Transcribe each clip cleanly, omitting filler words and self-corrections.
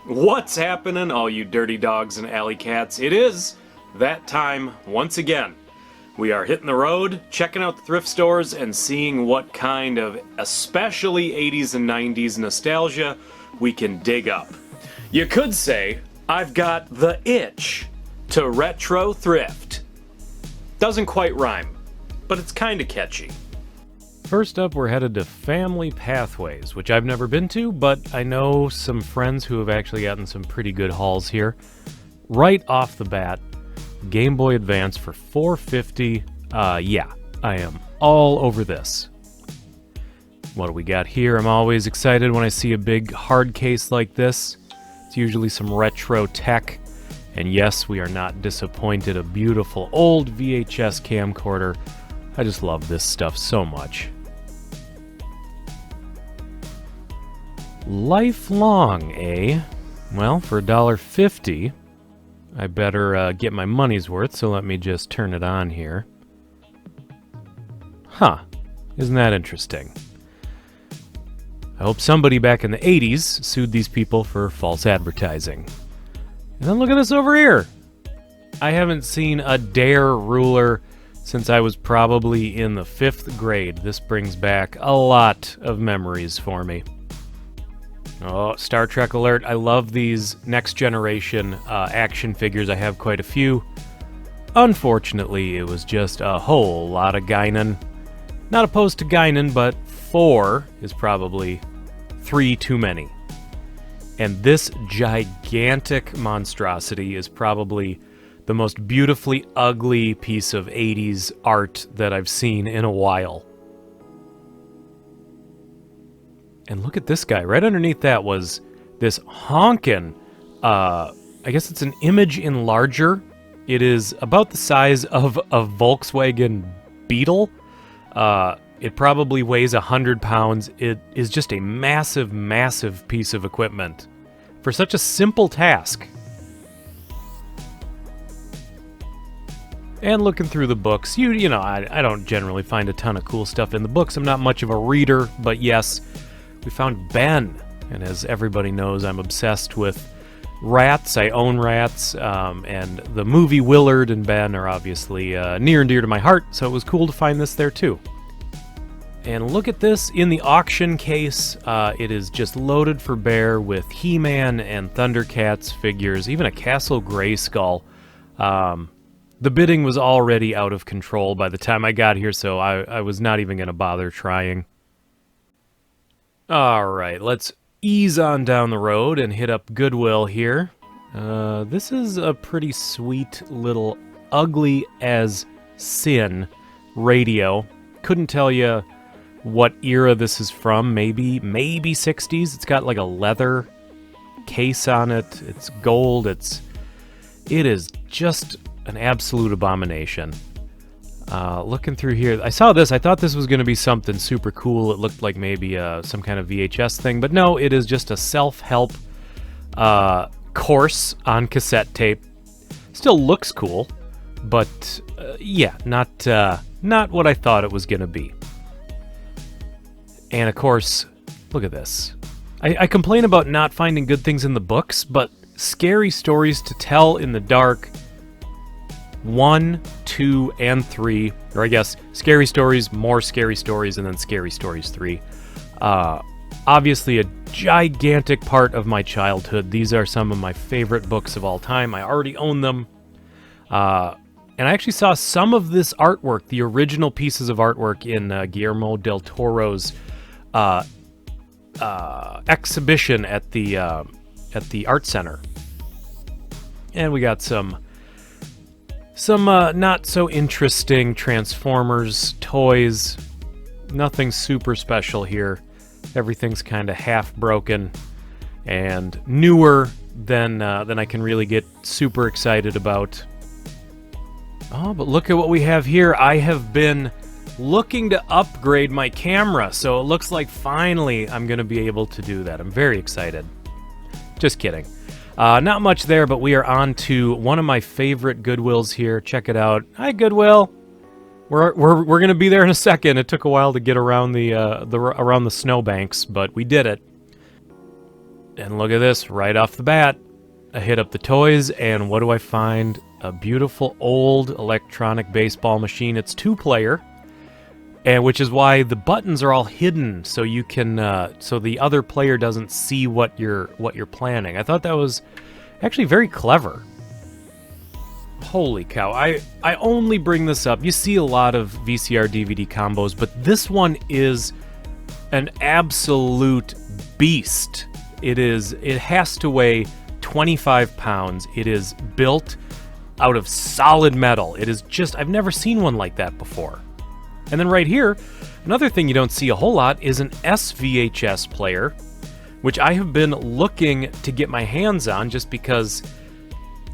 What's happening, all you dirty dogs and alley cats? It is that time once again. We are hitting the road, checking out the thrift stores, and seeing what kind of especially 80s and 90s nostalgia we can dig up. You could say I've got the itch to retro thrift. Doesn't quite rhyme, but it's kinda catchy. First up, we're headed to Family Pathways, which I've never been to, but I know some friends who have actually gotten some pretty good hauls here. Right off the bat, Game Boy Advance for $450. Yeah, I am all over this. What do we got here? I'm always excited when I see a big hard case like this. It's usually some retro tech. And yes, we are not disappointed. A beautiful old VHS camcorder. I just love this stuff so much. Lifelong, eh? Well, for $1.50, I better get my money's worth, so let me just turn it on here. Huh. Isn't that interesting? I hope somebody back in the 80s sued these people for false advertising. And then look at this over here! I haven't seen a Dare ruler since I was probably in the 5th grade. This brings back a lot of memories for me. Oh, Star Trek alert. I love these next generation action figures. I have quite a few. Unfortunately, it was just a whole lot of Guinan. Not opposed to Guinan, but 4 is probably 3 too many. And this gigantic monstrosity is probably the most beautifully ugly piece of 80s art that I've seen in a while. And look at this guy. Right underneath that was this honkin', I guess it's an image enlarger. It is about the size of a Volkswagen Beetle. It probably weighs 100 pounds. It is just a massive, massive piece of equipment for such a simple task. And looking through the books, you know, I don't generally find a ton of cool stuff in the books. I'm not much of a reader, but yes, we found Ben. And as everybody knows, I'm obsessed with rats. I own rats, and the movie Willard and Ben are obviously near and dear to my heart, so it was cool to find this there too. And look at this in the auction case. It is just loaded for bear with He-Man and Thundercats figures, even a Castle Grayskull. The bidding was already out of control by the time I got here, so I was not even going to bother trying. Alright, let's ease on down the road and hit up Goodwill here. This is a pretty sweet little ugly as sin radio. Couldn't tell you what era this is from. Maybe 60s. It's got like a leather case on it. It's gold. It is just an absolute abomination. Looking through here, I saw this. I thought this was going to be something super cool. It looked like maybe some kind of VHS thing, but no, it is just a self-help course on cassette tape. Still looks cool, but yeah, not what I thought it was going to be. And of course, look at this. I complain about not finding good things in the books, but scary stories to tell in the dark. 1, 2, and 3, or I guess Scary Stories, More Scary Stories, and then Scary Stories 3. Obviously a gigantic part of my childhood. These are some of my favorite books of all time. I already own them. And I actually saw some of this artwork, the original pieces of artwork in Guillermo del Toro's exhibition at the Art Center. And we got some not so interesting Transformers toys. Nothing super special here. Everything's kind of half broken and newer than I can really get super excited about. Oh, but look at what we have here. I have been looking to upgrade my camera, so it looks like finally I'm going to be able to do that. I'm very excited. Just kidding. Not much there, but we are on to one of my favorite Goodwills here. Check it out. Hi, Goodwill. We're gonna be there in a second. It took a while to get around the snowbanks, but we did it. And look at this, right off the bat. I hit up the toys, and what do I find? A beautiful old electronic baseball machine. It's 2-player, and which is why the buttons are all hidden, so you can, so the other player doesn't see what you're planning. I thought that was actually very clever. Holy cow! I only bring this up. You see a lot of VCR DVD combos, but this one is an absolute beast. It has to weigh 25 pounds. It is built out of solid metal. It is just, I've never seen one like that before. And then right here, another thing you don't see a whole lot is an SVHS player, which I have been looking to get my hands on just because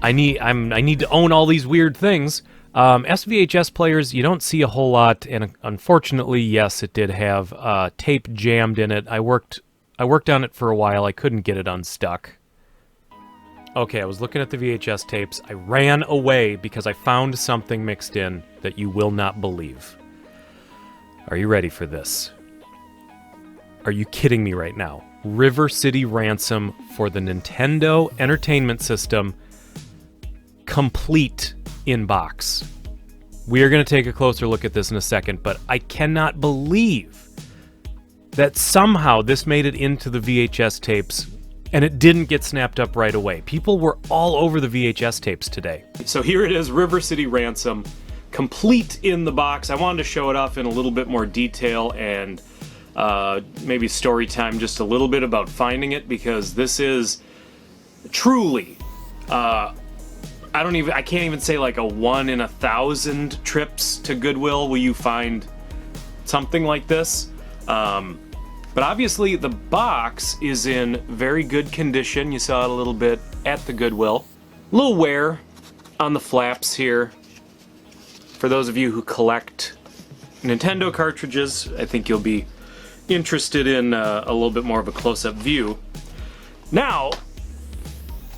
I need to own all these weird things. SVHS players, you don't see a whole lot, and unfortunately, yes, it did have tape jammed in it. I worked on it for a while. I couldn't get it unstuck. Okay, I was looking at the VHS tapes. I ran away because I found something mixed in that you will not believe. Are you ready for this? Are you kidding me right now? River City Ransom for the Nintendo Entertainment System, complete in box. We are going to take a closer look at this in a second, but I cannot believe that somehow this made it into the VHS tapes and it didn't get snapped up right away. People were all over the VHS tapes today. So here it is, River City Ransom, complete in the box. I wanted to show it off in a little bit more detail and maybe story time just a little bit about finding it, because this is truly, I can't even say like a 1 in 1,000 trips to Goodwill will you find something like this. But obviously the box is in very good condition. You saw it a little bit at the Goodwill. A little wear on the flaps here. For those of you who collect Nintendo cartridges, I think you'll be interested in a little bit more of a close-up view. Now,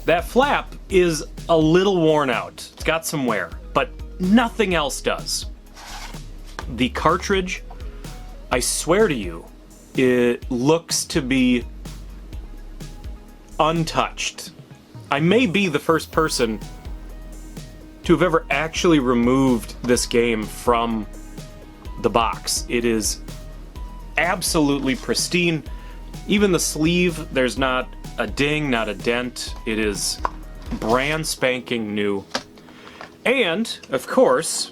that flap is a little worn out. It's got some wear, but nothing else does. The cartridge, I swear to you, it looks to be untouched. I may be the first person to have ever actually removed this game from the box. It is absolutely pristine. Even the sleeve, there's not a ding, not a dent. It is brand spanking new. And, of course,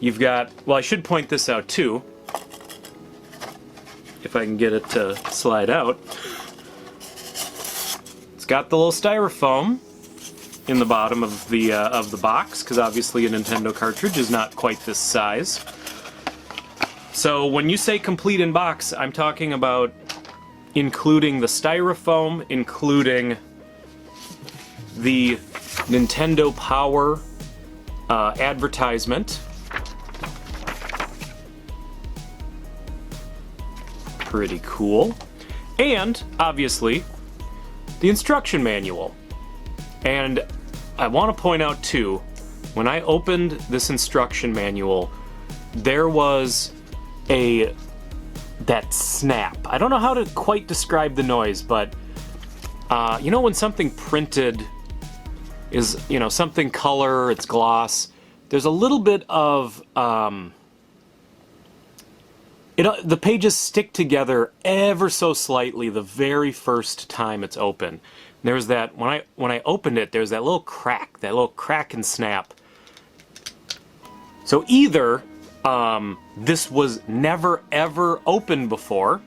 you've got, well, I should point this out too, if I can get it to slide out. It's got the little styrofoam in the bottom of the box, because obviously a Nintendo cartridge is not quite this size. So when you say complete in box, I'm talking about including the styrofoam, including the Nintendo Power advertisement. Pretty cool. And, obviously, the instruction manual. And I want to point out, too, when I opened this instruction manual, there was that snap. I don't know how to quite describe the noise, but you know when something printed is, you know, something color, it's gloss, there's a little bit of the pages stick together ever so slightly the very first time it's open. There's that, when I opened it, there's that little crack and snap. So either this was never ever opened before,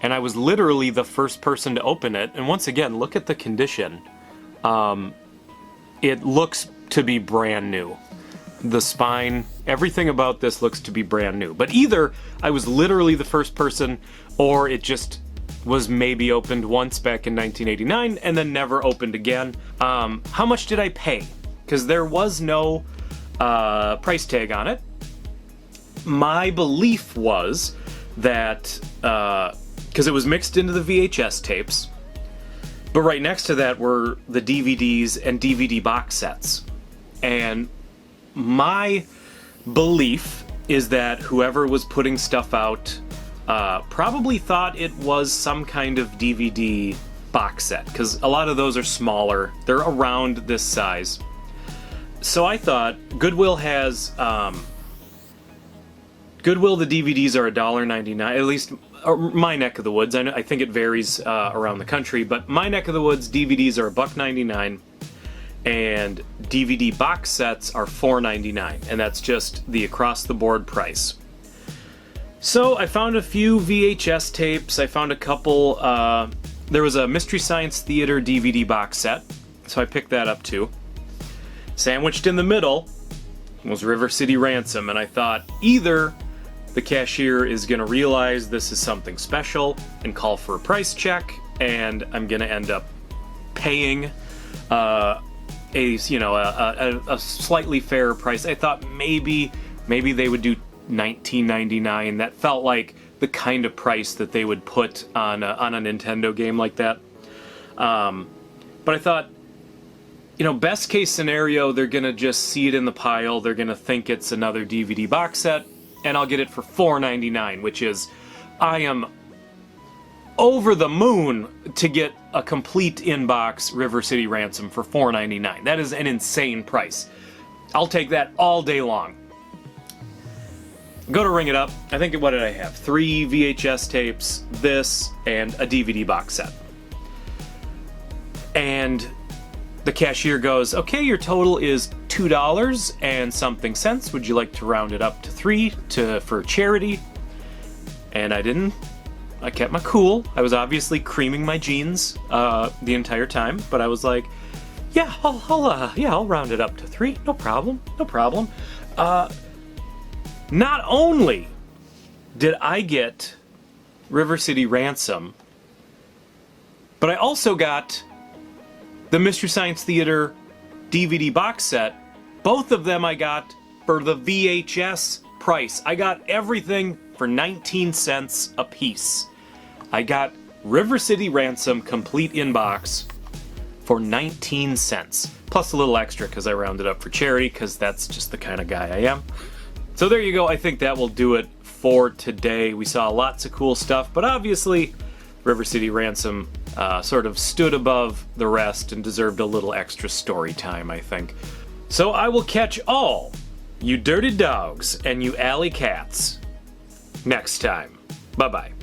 and I was literally the first person to open it, and once again, look at the condition. It looks to be brand new. The spine, everything about this looks to be brand new. But either I was literally the first person, or it just was maybe opened once back in 1989 and then never opened again. How much did I pay? Because there was no price tag on it. My belief was that, because it was mixed into the VHS tapes, but right next to that were the DVDs and DVD box sets. And my belief is that whoever was putting stuff out probably thought it was some kind of DVD box set, because a lot of those are smaller. They're around this size. So I thought Goodwill has Goodwill, the DVDs are $1.99, at least my neck of the woods. I think it varies around the country, but my neck of the woods, DVDs are $1.99, and DVD box sets are $4.99, and that's just the across-the-board price. So I found a few VHS tapes. I found a couple. There was a Mystery Science Theater DVD box set, so I picked that up too. Sandwiched in the middle was River City Ransom, and I thought either the cashier is going to realize this is something special and call for a price check, and I'm going to end up paying a slightly fairer price. I thought maybe they would do $19.99. That felt like the kind of price that they would put on a Nintendo game like that. But I thought, best case scenario, they're going to just see it in the pile. They're going to think it's another DVD box set, and I'll get it for $4.99, which is, I am over the moon to get a complete in-box River City Ransom for $4.99. That is an insane price. I'll take that all day long. Go to ring it up. I think, what did I have? 3 VHS tapes, this, and a DVD box set. And the cashier goes, okay, your total is $2 and something cents. Would you like to round it up to $3 for charity? And I didn't. I kept my cool. I was obviously creaming my jeans the entire time, but I was like, yeah, I'll round it up to $3. No problem. Not only did I get River City Ransom, but I also got the Mystery Science Theater DVD box set. Both of them I got for the VHS price. I got everything for 19 cents a piece. I got River City Ransom complete inbox for 19 cents. Plus a little extra because I rounded up for charity, because that's just the kind of guy I am. So there you go. I think that will do it for today. We saw lots of cool stuff, but obviously River City Ransom sort of stood above the rest and deserved a little extra story time, I think. So I will catch all you dirty dogs and you alley cats next time. Bye-bye.